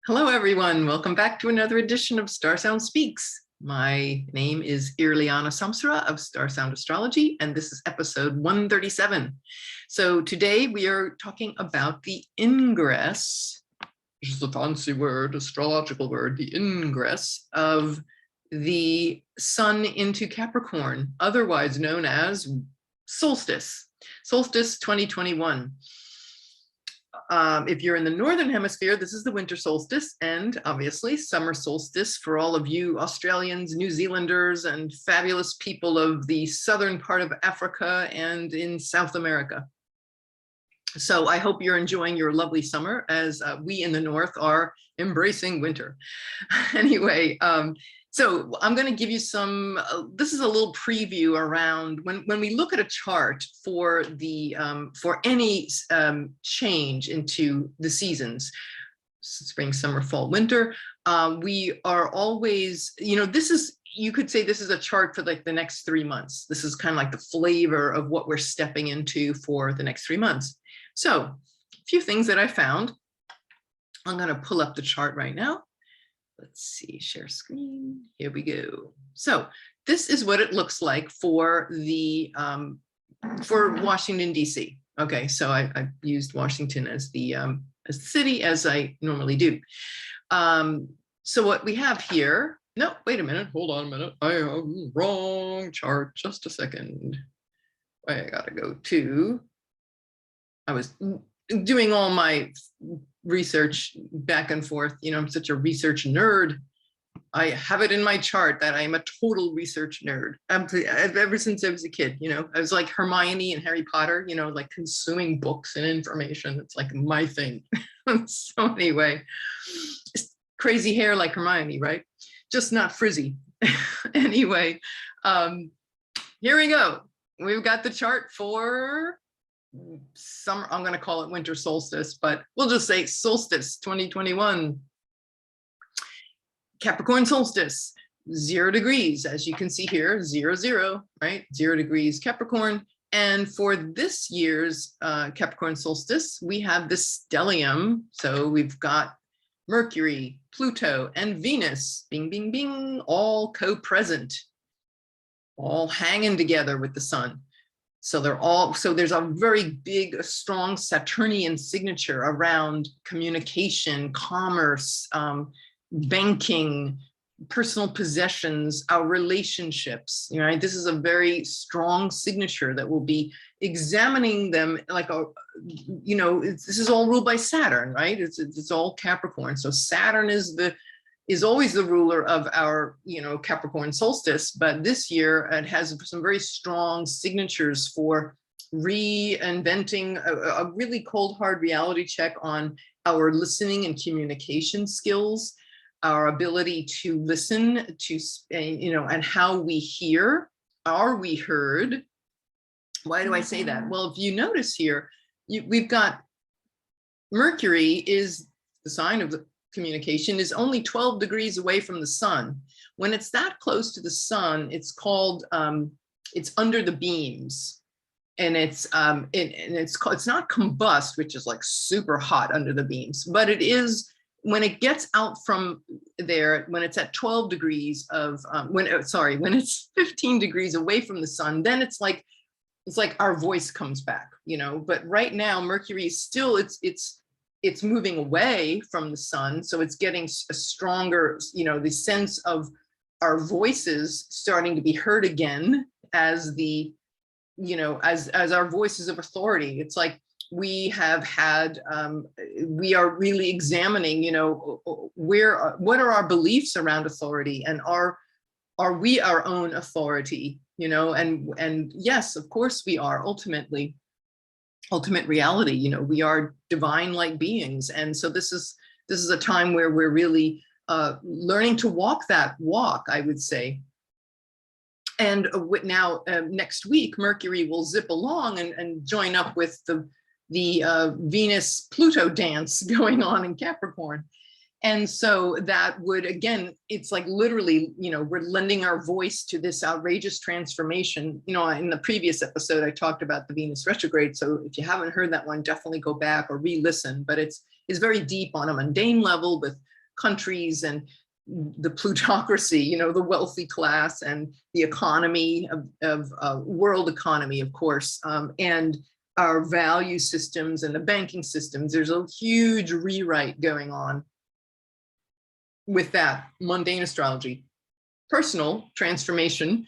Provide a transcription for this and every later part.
Hello, everyone. Welcome back to another edition of StarSound Speaks. My name is Irlianna Samsara of StarSound Astrology, and this is episode 137. So today we are talking about the ingress, which is a fancy word, astrological word, the ingress of the sun into Capricorn, otherwise known as Solstice, Solstice 2021. If you're in the Northern Hemisphere, this is the winter solstice, and obviously summer solstice for all of you Australians, New Zealanders, and fabulous people of the southern part of Africa and in South America. So I hope you're enjoying your lovely summer as we in the North are embracing winter. Anyway, so I'm going to give you some, this is a little preview around when we look at a chart for the for any change into the seasons, spring, summer, fall, winter. We are always, this is, you could say this is a chart for like the next 3 months. This is kind of like the flavor of what we're stepping into for the next 3 months. So a few things that I found. I'm going to pull up the chart right now. Let's see, share screen. Here we go. So this is what it looks like for the for Washington, D.C. Okay, so I used Washington as the city, as I normally do. So what we have here, no, wait a minute, hold on a minute. I have wrong chart, just a second. I gotta go to, I was doing all my research back and forth. I'm such a research nerd. I have it in my chart that I am a total research nerd. Ever since I was a kid, I was like Hermione and Harry Potter, like consuming books and information. It's like my thing. So anyway, crazy hair like Hermione, right? Just not frizzy. Anyway, here we go. We've got the chart for summer. I'm going to call it winter solstice, but we'll just say solstice 2021. Capricorn solstice, 0 degrees, as you can see here, 0, right? 0 degrees Capricorn. And for this year's Capricorn solstice, we have this stellium. So we've got Mercury, Pluto, and Venus, bing, bing, bing, all co-present, all hanging together with the sun. So there's a very big, strong Saturnian signature around communication, commerce, banking, personal possessions, our relationships. This is a very strong signature that will be examining them like this is all ruled by Saturn, right? It's all Capricorn. So Saturn is always the ruler of our, Capricorn solstice, but this year it has some very strong signatures for reinventing a really cold, hard reality check on our listening and communication skills, our ability to listen to, and how we hear. Are we heard? Why do I say that? Well, if you notice here, we've got Mercury is the sign of the communication, is only 12 degrees away from the sun. When it's that close to the sun, it's called it's under the beams, and it's not combust, which is like super hot under the beams, but it is when it gets out from there, when it's at 12 degrees of when it's 15 degrees away from the sun, then it's like our voice comes back, but right now Mercury is still, it's moving away from the sun, so it's getting a stronger, the sense of our voices starting to be heard again as the, as our voices of authority. It's like we have had, we are really examining, what are our beliefs around authority, and are we our own authority, and yes, of course we are ultimate reality. We are divine-like beings, and so this is a time where we're really learning to walk that walk, I would say. And now next week Mercury will zip along and join up with the Venus Pluto dance going on in Capricorn. And so that would, again, it's like literally, we're lending our voice to this outrageous transformation. In the previous episode, I talked about the Venus retrograde. So if you haven't heard that one, definitely go back or re-listen. But it's very deep on a mundane level with countries and the plutocracy, you know, the wealthy class and the economy of world economy, of course, and our value systems and the banking systems. There's a huge rewrite going on with that mundane astrology. Personal transformation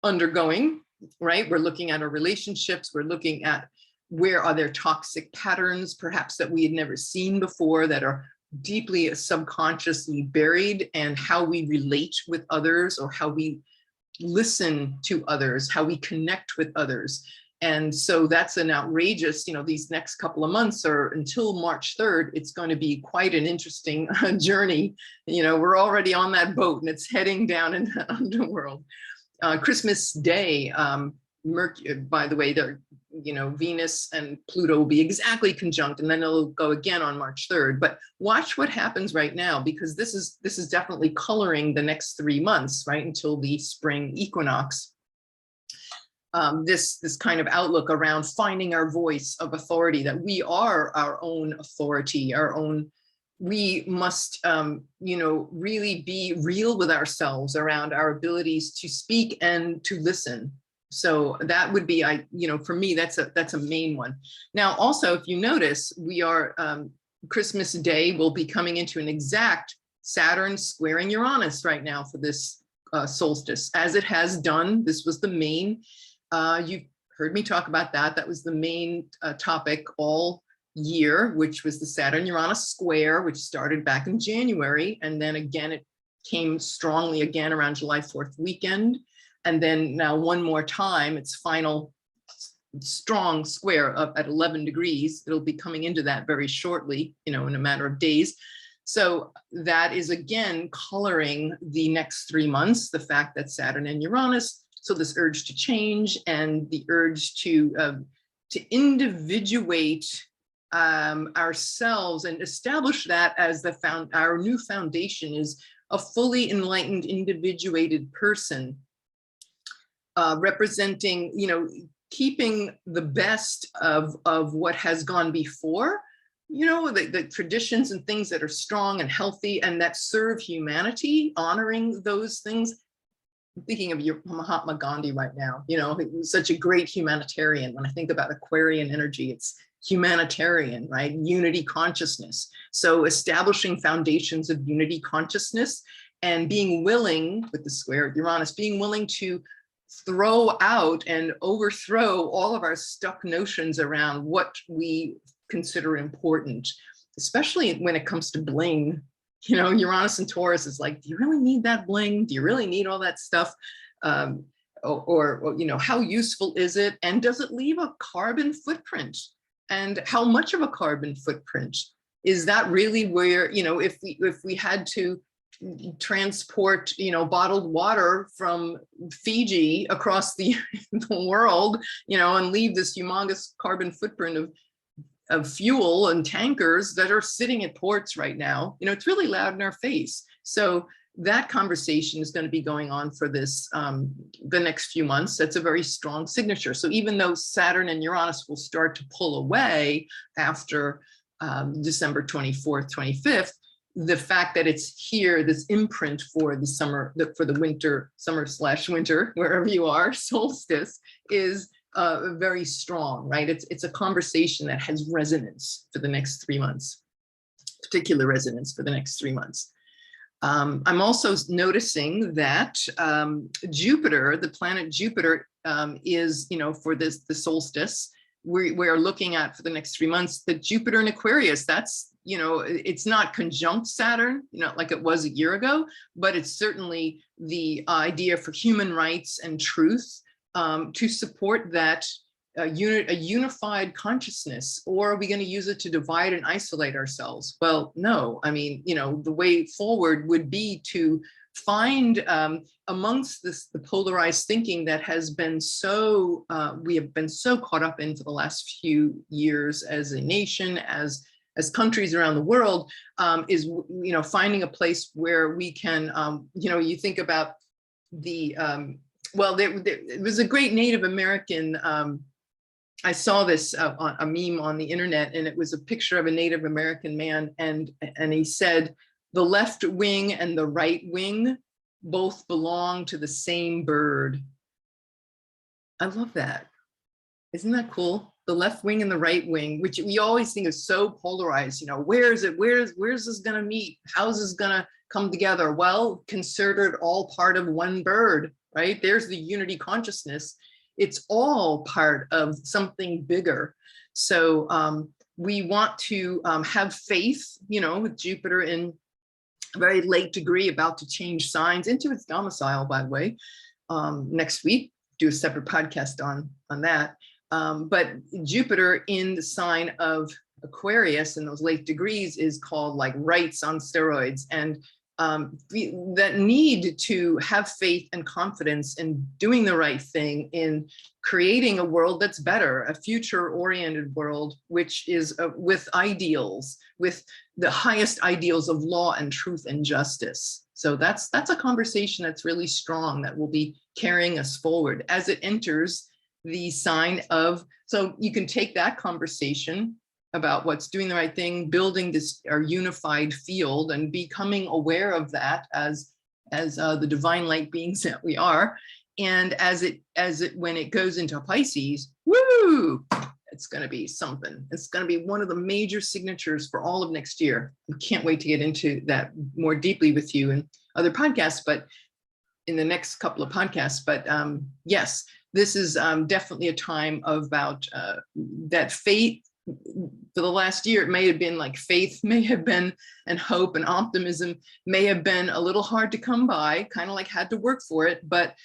undergoing, right? We're looking at our relationships. We're looking at where are there toxic patterns, perhaps that we had never seen before, that are deeply subconsciously buried, and how we relate with others, or how we listen to others, how we connect with others. And so that's an outrageous, you know, these next couple of months, or until March 3rd, it's going to be quite an interesting journey. You know, we're already on that boat and it's heading down in the underworld. Christmas Day, Mercury, by the way, you know, Venus and Pluto will be exactly conjunct, and then it'll go again on March 3rd. But watch what happens right now, because this is definitely coloring the next 3 months, right, until the spring equinox. This kind of outlook around finding our voice of authority, that we are our own authority, our own. We must, you know, really be real with ourselves around our abilities to speak and to listen. So that would be, you know, for me, that's a main one. Now, also, if you notice, we are, Christmas Day will be coming into an exact Saturn squaring Uranus right now for this solstice, as it has done. This was the main, you've heard me talk about that. That was the main topic all year, which was the Saturn Uranus square, which started back in January. And then again, it came strongly again around July 4th weekend. And then now one more time, its final strong square up at 11 degrees. It'll be coming into that very shortly, you know, in a matter of days. So that is again coloring the next 3 months, the fact that Saturn and Uranus, so this urge to change and the urge to individuate ourselves and establish that as our new foundation is a fully enlightened, individuated person, representing, you know, keeping the best of what has gone before, you know, the traditions and things that are strong and healthy and that serve humanity, honoring those things. I'm thinking of your Mahatma Gandhi right now. You know, he was such a great humanitarian. When I think about Aquarian energy, it's humanitarian, right? Unity consciousness. So establishing foundations of unity consciousness and being willing, with the square of Uranus, being willing to throw out and overthrow all of our stuck notions around what we consider important, especially when it comes to bling. You know, Uranus and Taurus is like, do you really need that bling? Do you really need all that stuff? Or, you know, how useful is it? And does it leave a carbon footprint? And how much of a carbon footprint? Is that really where, you know, if we had to transport, you know, bottled water from Fiji across the world, you know, and leave this humongous carbon footprint of fuel and tankers that are sitting at ports right now, you know, it's really loud in our face. So that conversation is going to be going on for this, the next few months. That's a very strong signature. So even though Saturn and Uranus will start to pull away after December 24th, 25th, the fact that it's here, this imprint for the summer, for the winter, summer/winter, wherever you are, solstice, is very strong, right? It's a conversation that has resonance for the next 3 months, particular resonance for the next 3 months. I'm also noticing that Jupiter, the planet Jupiter, is, you know, for the solstice, we are looking at for the next 3 months, the Jupiter in Aquarius. That's, you know, it's not conjunct Saturn, you know, like it was a year ago, but it's certainly the idea for human rights and truth, to support that a unified consciousness. Or are we going to use it to divide and isolate ourselves? Well, no. I mean, you know, the way forward would be to find amongst the polarized thinking that has been so, we have been so caught up in for the last few years as a nation, as countries around the world, is, you know, finding a place where we can, you know, you think about the, well, there was a great Native American, I saw this on a meme on the internet, and it was a picture of a Native American man, and he said, The left wing and the right wing both belong to the same bird. I love that. Isn't that cool? The left wing and the right wing, which we always think is so polarized. You know, where is it? Where's this going to meet? How's this going to come together? Well, considered all part of one bird, right? There's the unity consciousness. It's all part of something bigger. So we want to have faith, you know, with Jupiter in a very late degree, about to change signs into its domicile, by the way, next week. Do a separate podcast on that. But Jupiter in the sign of Aquarius in those late degrees is called like rights on steroids. And that need to have faith and confidence in doing the right thing, in creating a world that's better, a future-oriented world, which is with ideals, with the highest ideals of law and truth and justice. So that's a conversation that's really strong, that will be carrying us forward as it enters the sign of, so you can take that conversation about what's doing the right thing, building this our unified field, and becoming aware of that as the divine light beings that we are. And as it when it goes into Pisces, woo, it's going to be something. It's going to be one of the major signatures for all of next year. I can't wait to get into that more deeply with you in other podcasts, but in the next couple of podcasts. But yes, this is definitely a time about that faith. For the last year, it may have been like faith may have been, and hope and optimism may have been a little hard to come by, kind of like had to work for it. But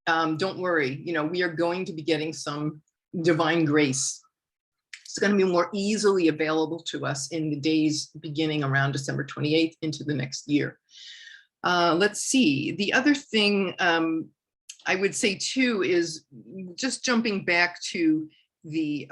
don't worry, you know, we are going to be getting some divine grace. It's going to be more easily available to us in the days beginning around December 28th into the next year. Let's see. The other thing I would say too is just jumping back to the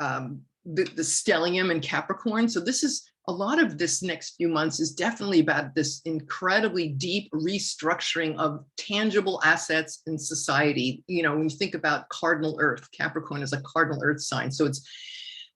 stellium and Capricorn. So this is a lot of this next few months is definitely about this incredibly deep restructuring of tangible assets in society. You know, when you think about cardinal Earth, Capricorn is a cardinal Earth sign. So it's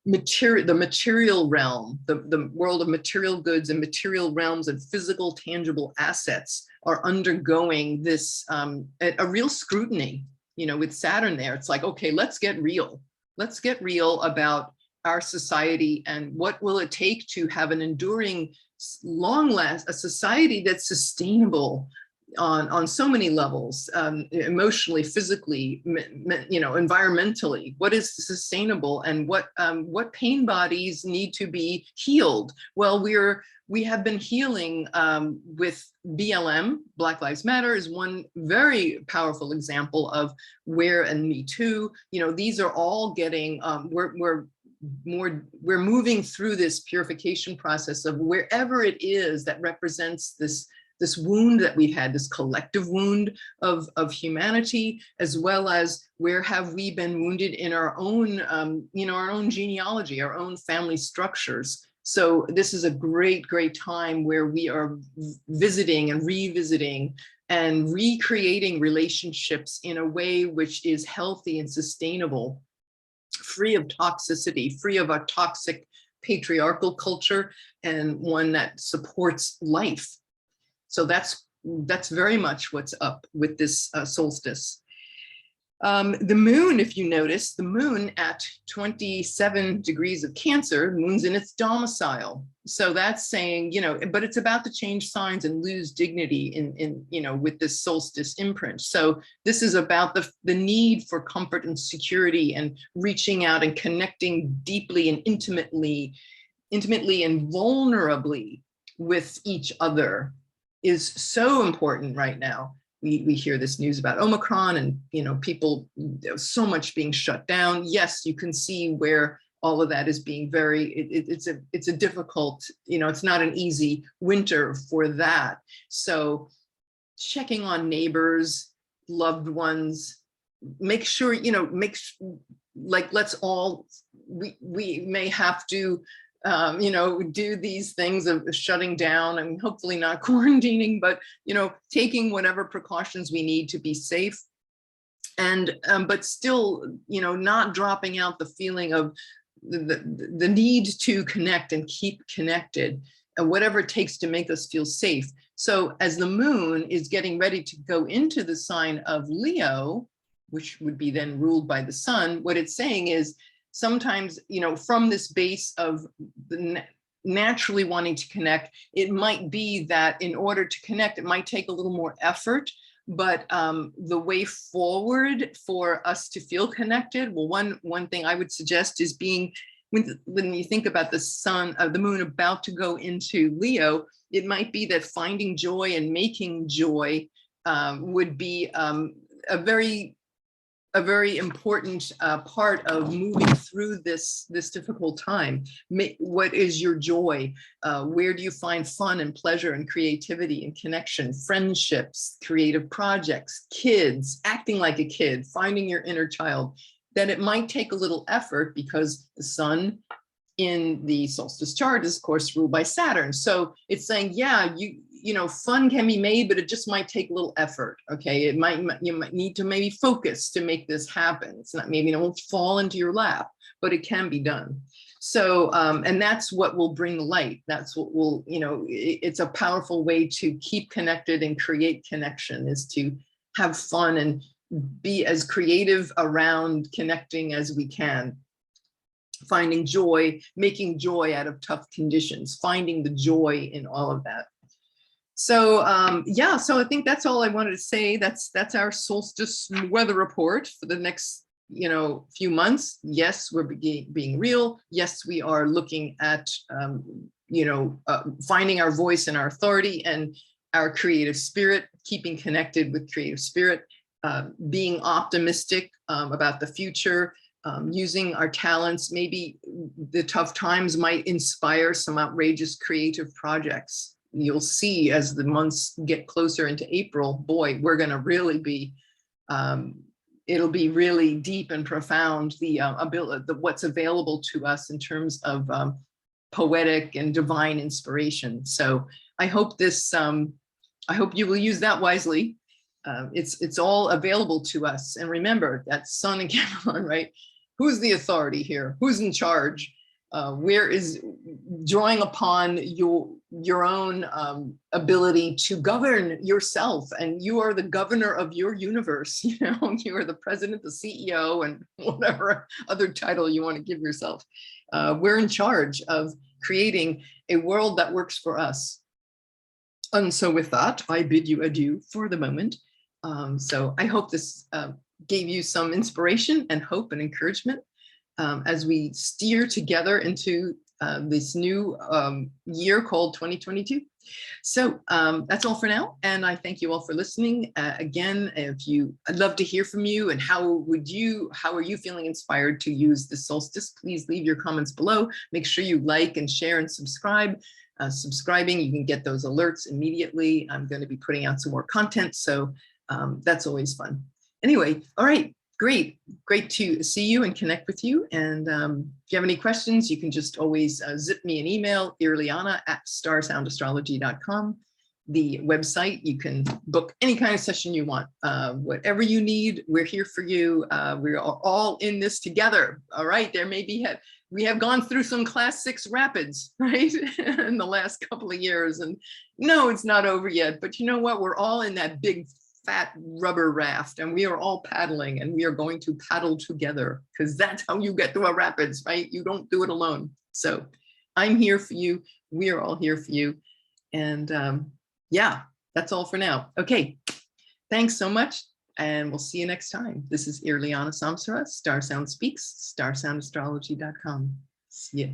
the material realm, the world of material goods and material realms and physical tangible assets are undergoing this a real scrutiny. You know, with Saturn there, it's like, okay, let's get real. Let's get real about our society and what will it take to have an enduring, a society that's sustainable on so many levels, emotionally, physically, you know, environmentally. What is sustainable, and what pain bodies need to be healed? Well, we have been healing with BLM, Black Lives Matter is one very powerful example of where, and Me Too, you know, these are all getting, we're moving through this purification process of wherever it is that represents this wound that we've had, this collective wound of humanity, as well as where have we been wounded in our own, you know, our own genealogy, our own family structures. So this is a great, great time where we are visiting and revisiting and recreating relationships in a way which is healthy and sustainable, free of toxicity, free of a toxic patriarchal culture, and one that supports life. So that's very much what's up with this solstice. The moon, if you notice, the moon at 27 degrees of Cancer, the moon's in its domicile. So that's saying, you know, but it's about to change signs and lose dignity in you know, with this solstice imprint. So this is about the need for comfort and security and reaching out and connecting deeply and intimately and vulnerably with each other is so important right now. We hear this news about Omicron and, you know, people, so much being shut down. Yes, you can see where all of that is being very, it's a difficult, you know, it's not an easy winter for that. So checking on neighbors, loved ones, make sure, you know, like, let's all, we may have to, you know, do these things of shutting down and hopefully not quarantining, but, you know, taking whatever precautions we need to be safe. And, but still, you know, not dropping out the feeling of the need to connect and keep connected. whatever it takes to make us feel safe. So as the moon is getting ready to go into the sign of Leo, which would be then ruled by the sun, what it's saying is sometimes, you know, from this base of the naturally wanting to connect, it might be that in order to connect, it might take a little more effort, but the way forward for us to feel connected, well, one thing I would suggest is being, when you think about the sun, the moon about to go into Leo, it might be that finding joy and making joy would be a very important part of moving through this difficult time. What is your joy? Where do you find fun and pleasure and creativity and connection, friendships, creative projects, kids, acting like a kid, finding your inner child? Then it might take a little effort because the sun in the solstice chart is of course ruled by Saturn. So it's saying, yeah, you know, fun can be made, but it just might take a little effort. Okay, you might need to maybe focus to make this happen. It's not, maybe it won't fall into your lap, but it can be done. So, and that's what will bring the light. That's what will, you know, it's a powerful way to keep connected and create connection, is to have fun and be as creative around connecting as we can. Finding joy, making joy out of tough conditions, finding the joy in all of that. So yeah, so I think that's all I wanted to say. That's our solstice weather report for the next, you know, few months. Yes, we're being real. Yes, we are looking at, you know, finding our voice and our authority and our creative spirit, keeping connected with creative spirit, being optimistic about the future, using our talents. Maybe the tough times might inspire some outrageous creative projects. You'll see as the months get closer into April, boy, we're going to really be, it'll be really deep and profound, the ability, what's available to us in terms of poetic and divine inspiration. So I hope this, I hope you will use that wisely. It's all available to us. And remember that sun and Capricorn, right? Who's the authority here? Who's in charge? Where is drawing upon your own ability to govern yourself, and you are the governor of your universe. You know, you are the president, the CEO, and whatever other title you want to give yourself. We're in charge of creating a world that works for us. And so with that, I bid you adieu for the moment. So I hope this gave you some inspiration and hope and encouragement as we steer together into this new year called 2022. So that's all for now. And I thank you all for listening. Again, I'd love to hear from you, and how are you feeling inspired to use the solstice? Please leave your comments below. Make sure you like and share and subscribe. Subscribing, you can get those alerts immediately. I'm going to be putting out some more content, so that's always fun. Anyway, all right. Great to see you and connect with you. And if you have any questions, you can just always zip me an email, Irlianna at StarSoundAstrology.com. The website, you can book any kind of session you want. Whatever you need, we're here for you. We're all in this together. All right, we have gone through some class 6 rapids, right, in the last couple of years. And no, it's not over yet. But you know what? We're all in that big fat rubber raft, and we are all paddling, and we are going to paddle together, because that's how you get through a rapids, right? You don't do it alone. So I'm here for you. We are all here for you. And yeah, that's all for now. Okay, thanks so much, and we'll see you next time. This is Irlianna Samsara, StarSound Speaks, StarSoundAstrology.com. See ya.